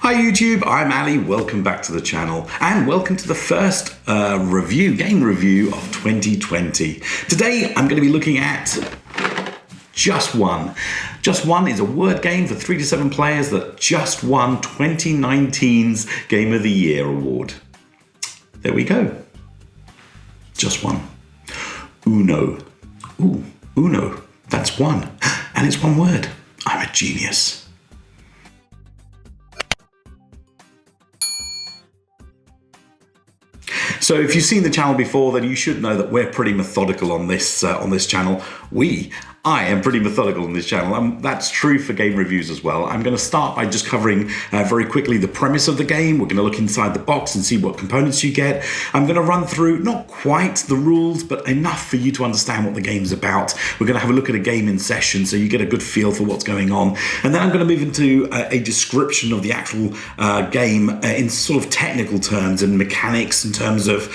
Hi YouTube, I'm Ali, welcome back to the channel and welcome to the first game review of 2020. Today I'm going to be looking at Just One. Just One is a word game for 3 to 7 players that just won 2019's Game of the Year award. There we go. Just One. Uno. Ooh, Uno. That's one. And it's one word. I'm a genius. So if you've seen the channel before, then you should know that we're pretty methodical on this channel. I am pretty methodical on this channel, and that's true for game reviews as well. I'm going to start by just covering very quickly the premise of the game. We're going to look inside the box and see what components you get. I'm going to run through, not quite the rules, but enough for you to understand what the game's about. We're going to have a look at a game in session so you get a good feel for what's going on. And then I'm going to move into a description of the actual game in sort of technical terms and mechanics in terms of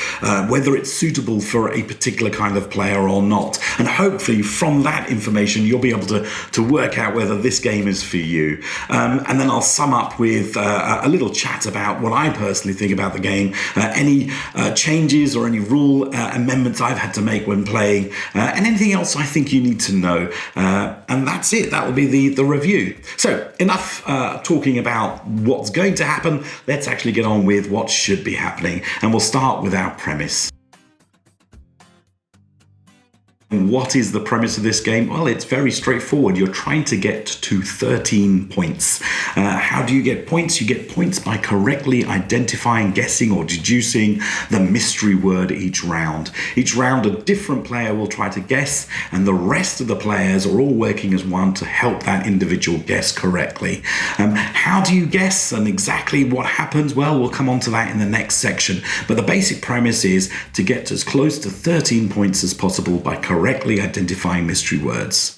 whether it's suitable for a particular kind of player or not. And hopefully from that information you'll be able to work out whether this game is for you. And then I'll sum up with a little chat about what I personally think about the game, any changes or any rule amendments I've had to make when playing, and anything else I think you need to know. And that's it. That will be the review. So enough talking about what's going to happen. Let's actually get on with what should be happening. And we'll start with our premise. What is the premise of this game? Well, it's very straightforward. You're trying to get to 13 points. How do you get points? You get points by correctly identifying, guessing, or deducing the mystery word each round. Each round, a different player will try to guess, and the rest of the players are all working as one to help that individual guess correctly. How do you guess and exactly what happens? Well, we'll come on to that in the next section. But the basic premise is to get as close to 13 points as possible by correctly identifying mystery words.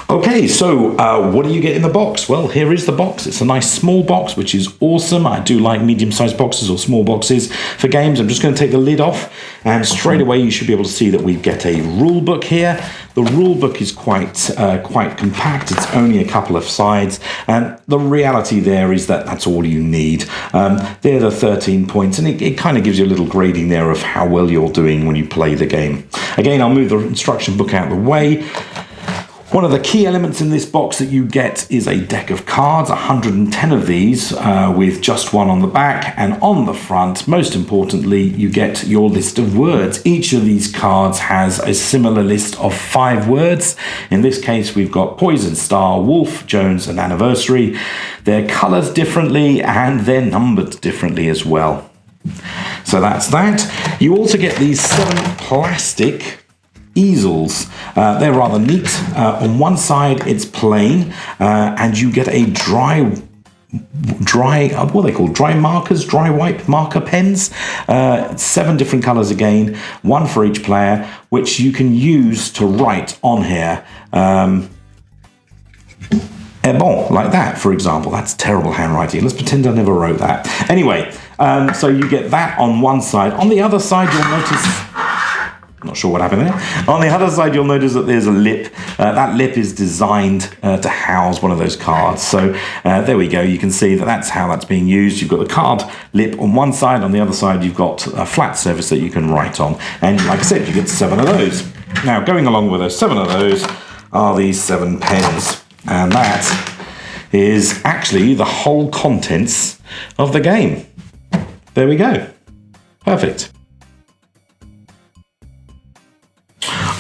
Okay, so what do you get in the box? Well, here is the box. It's a nice small box, which is awesome. I do like medium-sized boxes or small boxes for games. I'm just going to take the lid off, and straight away you should be able to see that we get a rule book here. The rule book is quite compact. It's only a couple of sides, and the reality there is that that's all you need. They're the 13 points, and it kind of gives you a little grading there of how well you're doing when you play the game. Again, I'll move the instruction book out of the way. One of the key elements in this box that you get is a deck of cards, 110 of these, with just one on the back, and on the front, most importantly, you get your list of words. Each of these cards has a similar list of 5 words. In this case, we've got Poison, Star, Wolf, Jones, and Anniversary. They're colored differently and they're numbered differently as well. So that's that. You also get these 7 plastic easels. They're rather neat. On one side it's plain, and you get a dry what are they called? Dry markers, dry wipe marker pens. 7 different colors again, one for each player, which you can use to write on here. Bon, like that, for example. That's terrible handwriting. Let's pretend I never wrote that. Anyway, so you get that on one side. On the other side, you'll notice, not sure what happened there. On the other side, you'll notice that there's a lip. That lip is designed to house one of those cards. So there we go. You can see that that's how that's being used. You've got the card lip on one side. On the other side, you've got a flat surface that you can write on. And like I said, you get 7 of those. Now, going along with those 7 of those are these 7 pens. And that is actually the whole contents of the game. There we go. Perfect.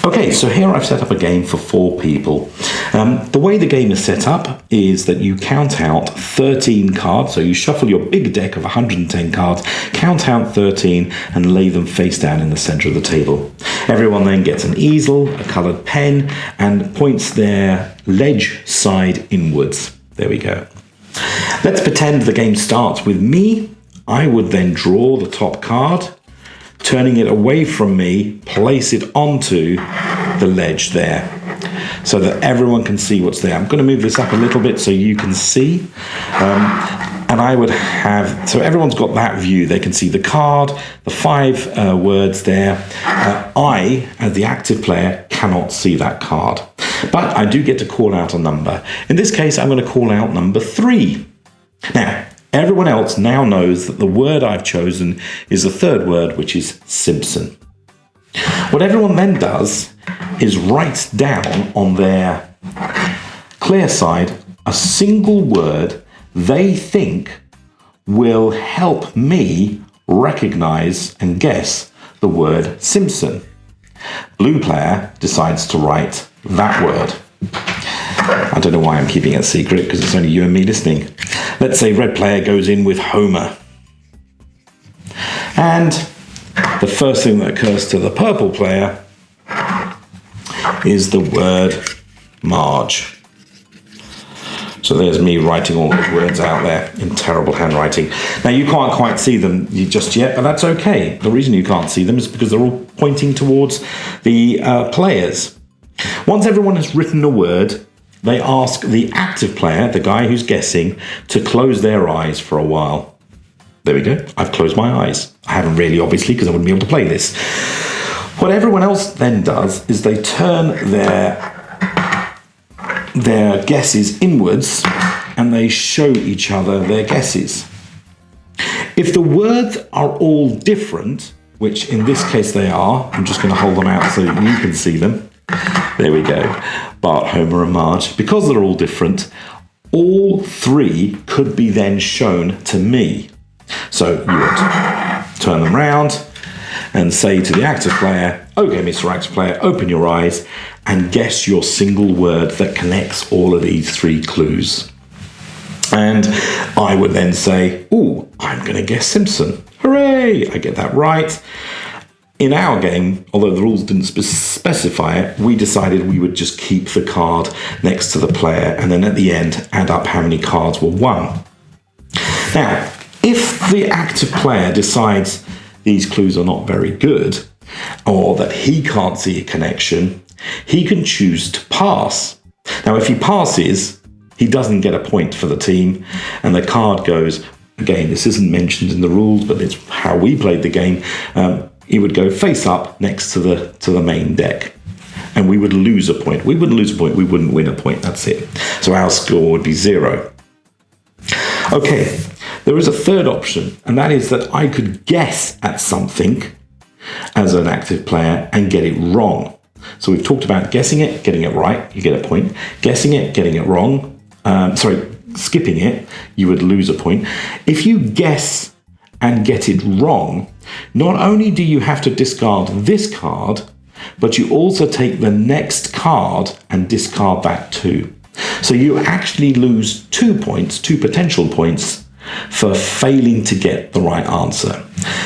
Okay, so here I've set up a game for 4 people. The way the game is set up is that you count out 13 cards. So you shuffle your big deck of 110 cards, count out 13, and lay them face down in the center of the table. Everyone then gets an easel, a colored pen, and points their ledge side inwards. There we go. Let's pretend the game starts with me. I would then draw the top card, turning it away from me, place it onto the ledge there so that everyone can see what's there. I'm going to move this up a little bit so you can see. And I would have, so everyone's got that view. They can see the card, the 5 words there. I, as the active player, cannot see that card. But I do get to call out a number. In this case, I'm going to call out number 3. Now, everyone else now knows that the word I've chosen is the third word, which is Simpson. What everyone then does is write down on their clear side a single word they think will help me recognize and guess the word Simpson. Blue player decides to write that word. I don't know why I'm keeping it a secret, because it's only you and me listening. Let's say red player goes in with Homer. And the first thing that occurs to the purple player is the word Marge. So there's me writing all those words out there in terrible handwriting. Now, you can't quite see them just yet, but that's okay. The reason you can't see them is because they're all pointing towards the players. Once everyone has written a word, they ask the active player, the guy who's guessing, to close their eyes for a while. There we go. I've closed my eyes. I haven't really, obviously, because I wouldn't be able to play this. What everyone else then does is they turn their guesses inwards and they show each other their guesses. If the words are all different, which in this case they are, I'm just going to hold them out so that you can see them. There we go. Bart, Homer and Marge. Because they're all different, all 3 could be then shown to me. So you would turn them round and say to the active player, okay, Mr. Active Player, open your eyes and guess your single word that connects all of these 3 clues. And I would then say, ooh, I'm going to guess Simpson. Hooray! I get that right. In our game, although the rules didn't specify it, we decided we would just keep the card next to the player and then at the end add up how many cards were won. Now, if the active player decides these clues are not very good, or that he can't see a connection, he can choose to pass. Now, if he passes, he doesn't get a point for the team, and the card goes, again, this isn't mentioned in the rules, but it's how we played the game, he would go face up next to the main deck, and we would lose a point. We wouldn't lose a point, we wouldn't win a point, that's it. So our score would be 0. Okay, there is a third option, and that is that I could guess at something as an active player and get it wrong. So we've talked about guessing it, getting it right, you get a point. Guessing it, getting it wrong, skipping it, you would lose a point. If you guess and get it wrong, not only do you have to discard this card, but you also take the next card and discard that too. So you actually lose 2 points, 2 potential points, for failing to get the right answer.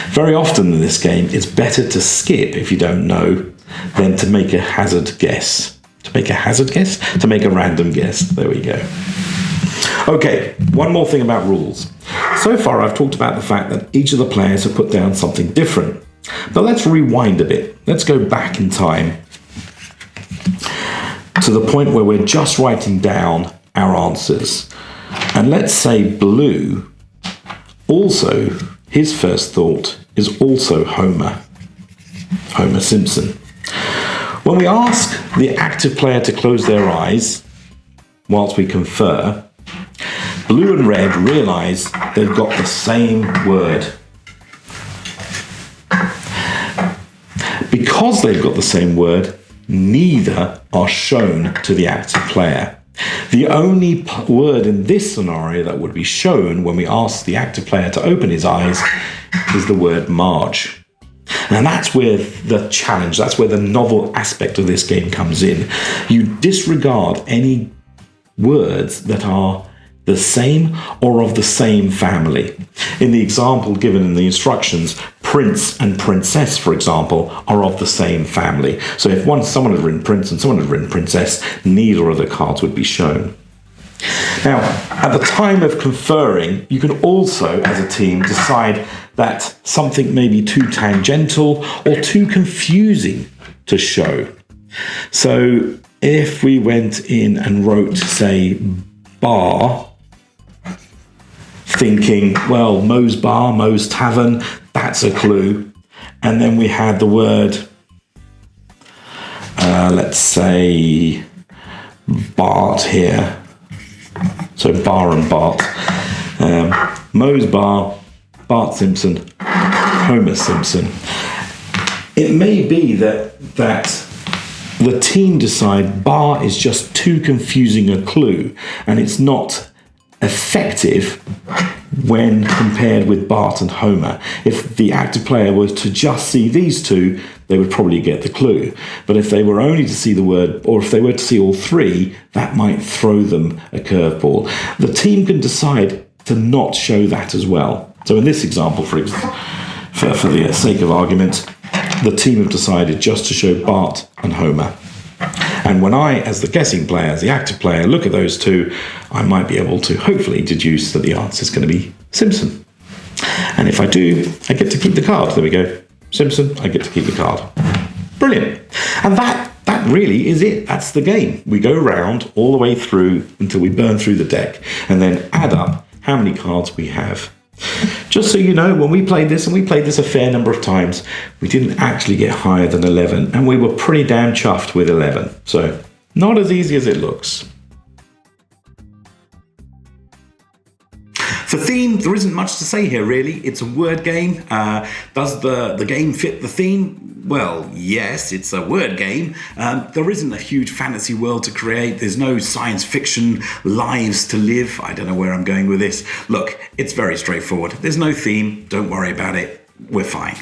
Very often in this game, it's better to skip if you don't know than to make a hazard guess. To make a hazard guess? To make a random guess. There we go. Okay, one more thing about rules. So far, I've talked about the fact that each of the players have put down something different. But let's rewind a bit. Let's go back in time to the point where we're just writing down our answers. And let's say Blue, also, his first thought is also Homer Simpson. When we ask the active player to close their eyes whilst we confer, Blue and Red realise they've got the same word. Because they've got the same word, neither are shown to the active player. The only word in this scenario that would be shown when we ask the active player to open his eyes is the word Marge. And that's where the challenge, that's where the novel aspect of this game comes in. You disregard any words that are the same or of the same family. In the example given in the instructions, prince and princess, for example, are of the same family. So if someone had written prince and someone had written princess, neither of the cards would be shown. Now, at the time of conferring, you can also, as a team, decide that something may be too tangential or too confusing to show. So if we went in and wrote, say, bar, thinking, well, Moe's Bar, Moe's Tavern, that's a clue. And then we had the word, let's say, Bart here. So Bar and Bart. Moe's Bar, Bart Simpson, Homer Simpson. It may be that the team decide Bar is just too confusing a clue and it's not effective when compared with Bart and Homer. If the active player was to just see these two, they would probably get the clue. But if they were only to see the word, or if they were to see all three, that might throw them a curveball. The team can decide to not show that as well. So in this example, for the sake of argument, the team have decided just to show Bart and Homer. And when I, as the guessing player, as the active player, look at those two, I might be able to hopefully deduce that the answer is going to be Simpson. And if I do, I get to keep the card. There we go. Simpson, I get to keep the card. Brilliant. And that really is it. That's the game. We go around all the way through until we burn through the deck and then add up how many cards we have. Just so you know, when we played this, and we played this a fair number of times, we didn't actually get higher than 11, and we were pretty damn chuffed with 11. So, not as easy as it looks. For theme, there isn't much to say here, really. It's a word game. Does the game fit the theme? Well, yes, it's a word game. There isn't a huge fantasy world to create. There's no science fiction lives to live. I don't know where I'm going with this. Look, it's very straightforward. There's no theme. Don't worry about it. We're fine.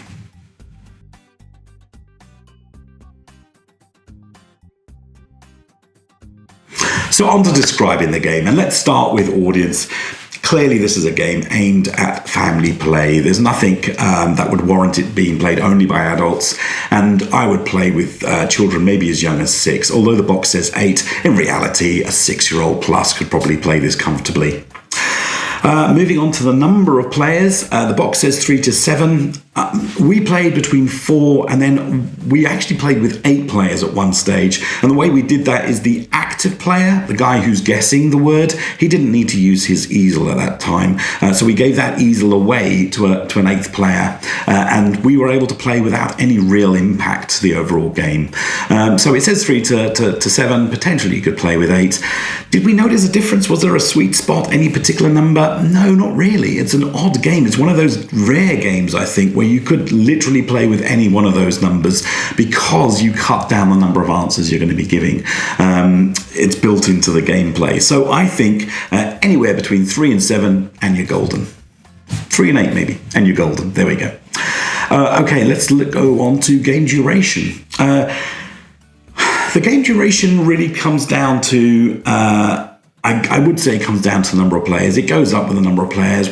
So on to describing the game, and let's start with audience. Clearly, this is a game aimed at family play. There's nothing that would warrant it being played only by adults, and I would play with children maybe as young as 6. Although the box says 8, in reality, a 6-year-old plus could probably play this comfortably. Moving on to the number of players, the box says 3 to 7. We played between 4, and then we actually played with 8 players at one stage. And the way we did that is the active player, the guy who's guessing the word, he didn't need to use his easel at that time. So we gave that easel away to an 8th player, and we were able to play without any real impact to the overall game. So it says 3 to 7. Potentially you could play with 8. Did we notice a difference? Was there a sweet spot, any particular number? No, not really. It's an odd game. It's one of those rare games, I think, where you could literally play with any one of those numbers because you cut down the number of answers you're going to be giving. It's built into the gameplay. So I think anywhere between 3 and 7 and you're golden. 3 and 8 maybe, and you're golden. There we go. Okay, let's go on to game duration. The game duration really comes down to... I would say it comes down to the number of players. It goes up with the number of players.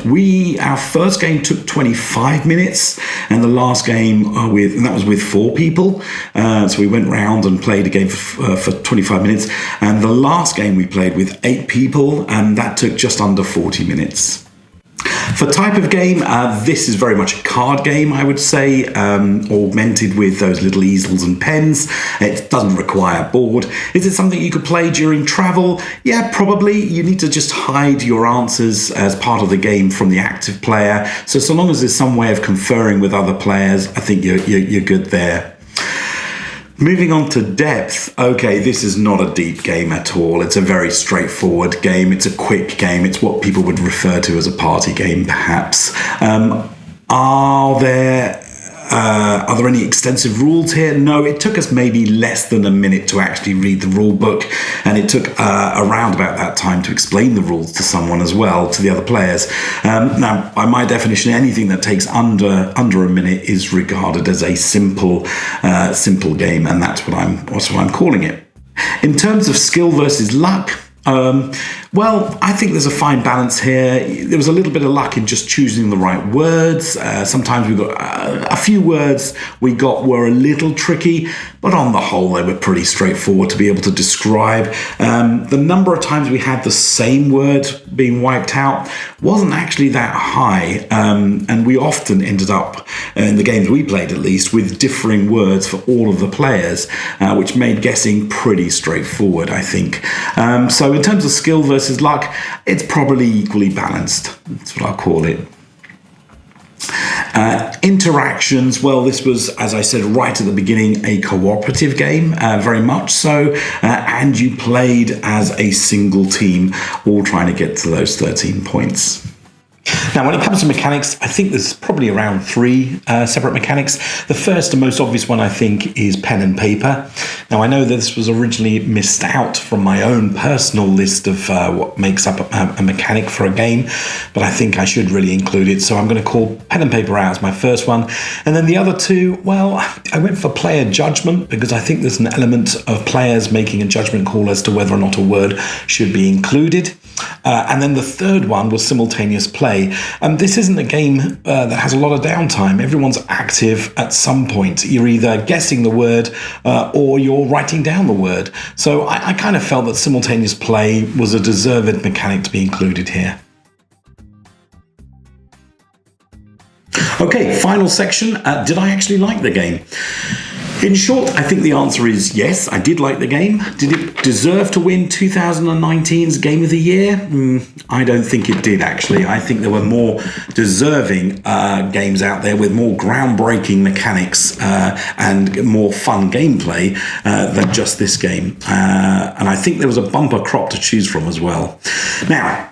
Our first game took 25 minutes, and the last game that was with 4 people. So we went round and played a game for 25 minutes. And the last game we played with 8 people, and that took just under 40 minutes. For type of game, this is very much a card game, I would say, augmented with those little easels and pens. It doesn't require a board. Is it something you could play during travel? Yeah, probably. You need to just hide your answers as part of the game from the active player. So long as there's some way of conferring with other players, I think you're good there. Moving on to depth. Okay, this is not a deep game at all. It's a very straightforward game. It's a quick game. It's what people would refer to as a party game, perhaps. Are there any extensive rules here? No, it took us maybe less than a minute to actually read the rule book, and it took around about that time to explain the rules to someone as well, to the other players. Now, by my definition, anything that takes under a minute is regarded as a simple game, and that's what I'm calling it. In terms of skill versus luck, well, I think there's a fine balance here. There was a little bit of luck in just choosing the right words. Sometimes we got a few words we got were a little tricky, but on the whole, they were pretty straightforward to be able to describe. The number of times we had the same word being wiped out wasn't actually that high, and we often ended up, in the games we played at least, with differing words for all of the players, which made guessing pretty straightforward, I think. So in terms of skill versus luck, it's probably equally balanced. That's what I'll call it. Interactions, well, this was, as I said right at the beginning, a cooperative game, very much so. and you played as a single team, all trying to get to those 13 points. Now, when it comes to mechanics, I think there's probably around 3 separate mechanics. The first and most obvious one, I think, is pen and paper. Now, I know that this was originally missed out from my own personal list of what makes up a mechanic for a game, but I think I should really include it. So I'm going to call pen and paper out as my first one. And then the other 2, well, I went for player judgment because I think there's an element of players making a judgment call as to whether or not a word should be included. And then the third one was simultaneous play. This isn't a game that has a lot of downtime. Everyone's active at some point. You're either guessing the word or you're writing down the word. So I kind of felt that simultaneous play was a deserved mechanic to be included here. Okay, final section. Did I actually like the game? In short, I think the answer is yes, I did like the game. Did it deserve to win 2019's Game of the Year? I don't think it did, actually. I think there were more deserving games out there with more groundbreaking mechanics and more fun gameplay than just this game. And I think there was a bumper crop to choose from as well. Now,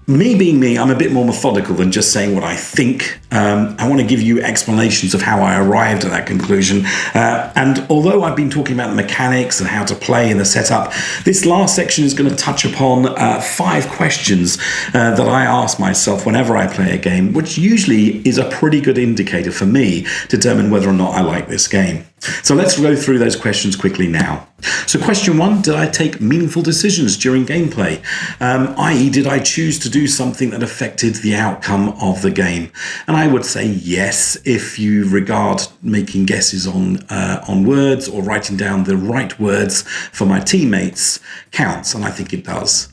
me being me, I'm a bit more methodical than just saying what I think. I want to give you explanations of how I arrived at that conclusion. And although I've been talking about the mechanics and how to play and the setup, this last section is going to touch upon 5 questions that I ask myself whenever I play a game, which usually is a pretty good indicator for me to determine whether or not I like this game. So let's go through those questions quickly now. So question 1, did I take meaningful decisions during gameplay? I.e., did I choose to do something that affected the outcome of the game? And I would say yes, if you regard making guesses on words or writing down the right words for my teammates counts, and I think it does.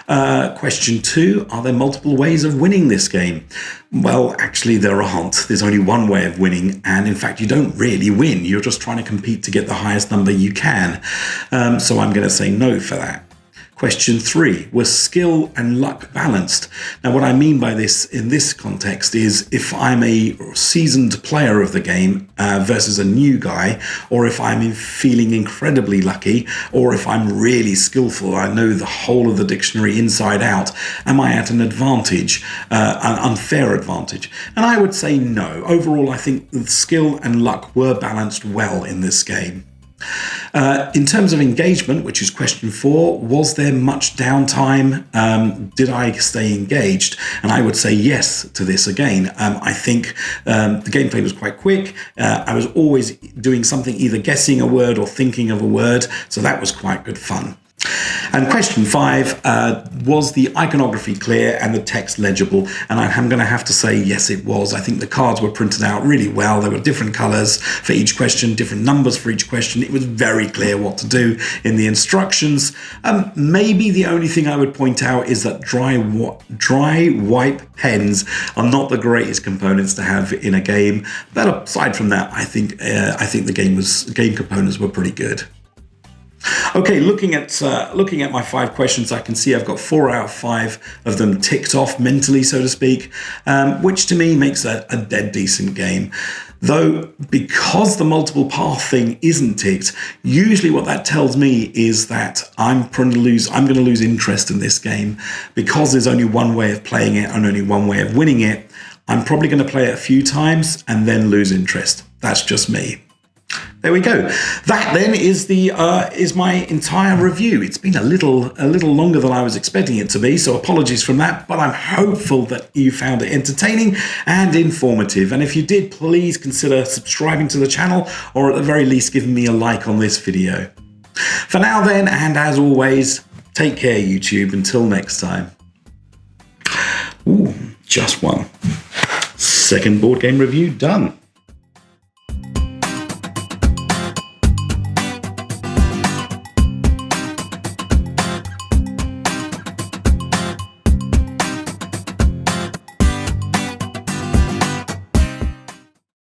Question 2, are there multiple ways of winning this game? Well, actually there aren't. There's only one way of winning, and in fact you don't really win. You're just trying to compete to get the highest number you can. So I'm going to say no for that. Question 3, was skill and luck balanced? Now, what I mean by this in this context is if I'm a seasoned player of the game versus a new guy, or if I'm feeling incredibly lucky, or if I'm really skillful, I know the whole of the dictionary inside out, am I at an advantage, an unfair advantage? And I would say no. Overall, I think skill and luck were balanced well in this game. In terms of engagement, which is question 4, was there much downtime? Did I stay engaged? And I would say yes to this again. I think the gameplay was quite quick. I was always doing something, either guessing a word or thinking of a word. So that was quite good fun. And question 5, was the iconography clear and the text legible? And I'm going to have to say yes, it was. I think the cards were printed out really well. There were different colors for each question, different numbers for each question. It was very clear what to do in the instructions. Maybe the only thing I would point out is that dry wipe pens are not the greatest components to have in a game. But aside from that, I think the game components were pretty good. Okay, looking at my 5 questions, I can see I've got 4 out of 5 of them ticked off mentally, so to speak, which to me makes a dead decent game. Though, because the multiple path thing isn't ticked, usually what that tells me is that I'm going to lose interest in this game. Because there's only one way of playing it and only one way of winning it, I'm probably going to play it a few times and then lose interest. That's just me. There we go. That then is my entire review. It's been a little longer than I was expecting it to be, so apologies from that, but I'm hopeful that you found it entertaining and informative. And if you did, please consider subscribing to the channel, or at the very least giving me a like on this video. For now then, and as always, take care YouTube. Until next time. Ooh, just one. Second board game review done.